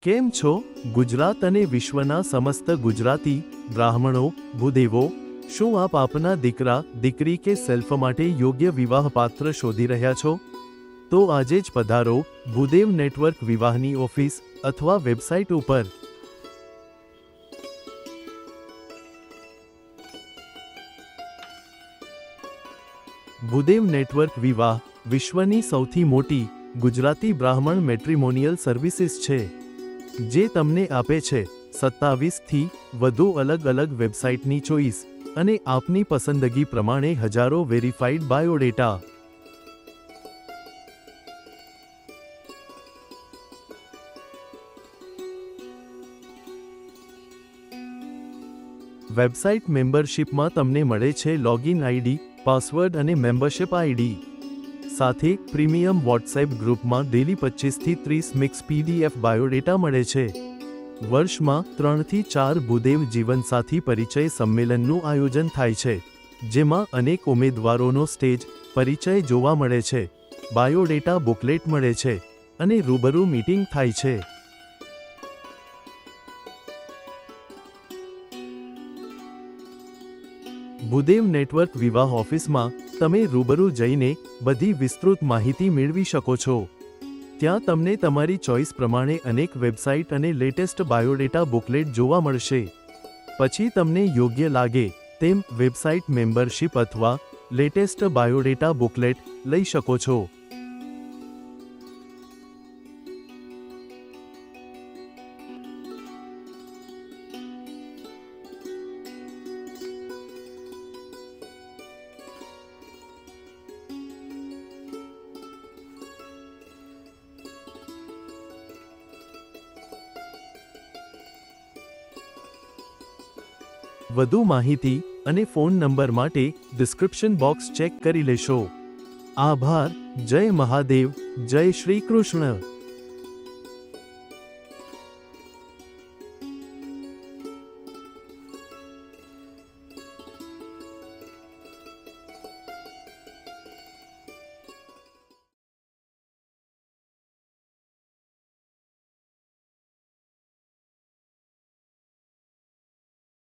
કેમ છો ગુજરાત અને વિશ્વના સમસ્ત ગુજરાતી બ્રાહ્મણો ભૂદેવો? શું આપ આપના દીકરા દીકરી કે સેલ્ફ માટે યોગ્ય વિવાહ પાત્ર શોધી રહ્યા છો? તો આજે જ પધારો ભૂદેવ નેટવર્ક વિવાહની ઓફિસ અથવા વેબસાઇટ ઉપર। ભૂદેવ નેટવર્ક વિવાહ વિશ્વની સૌથી મોટી ગુજરાતી બ્રાહ્મણ મેટ્રિમોનિયલ સર્વિસીસ છે, જે તમને આપે છે 27 થી વધુ અલગ અલગ વેબસાઇટની ચોઇસ અને આપની પસંદગી પ્રમાણે હજારો વેરીફાઈડ બાયોડેટા। વેબસાઇટ મેમ્બરશિપમાં તમને મળે છે લોગિન આઈડી, પાસવર્ડ અને મેમ્બરશિપ આઈડી સાથે પ્રીમિયમ વોટ્સએપ ગ્રુપમાં ડેલી 25 થી 30 મિક્સ PDF બાયોડેટા મળે છે। વર્ષમાં 3 થી 4 ભૂદેવ જીવનસાથી પરિચય સંમેલનનું આયોજન થાય છે, જેમાં અનેક ઉમેદવારોનો સ્ટેજ પરિચય જોવા મળે છે, બાયોડેટા બુકલેટ મળે છે અને રૂબરૂ મીટિંગ થાય છે। ભૂદેવ નેટવર્ક વિવાહ ઓફિસમાં તમે રૂબરૂ જઈને બધી વિસ્તૃત માહિતી મેળવી શકો છો। ત્યાં તમને તમારી ચોઇસ પ્રમાણે અનેક વેબસાઇટ અને લેટેસ્ટ બાયોડેટા બુકલેટ જોવા મળશે। પછી તમને યોગ્ય લાગે તેમ વેબસાઇટ મેમ્બરશિપ અથવા લેટેસ્ટ બાયોડેટા બુકલેટ લઈ શકો છો। વધુ માહિતી અને ફોન નંબર માટે ડિસ્ક્રિપ્શન બોક્સ ચેક કરી લેશો। આભાર। જય મહાદેવ, જય શ્રી કૃષ્ણ।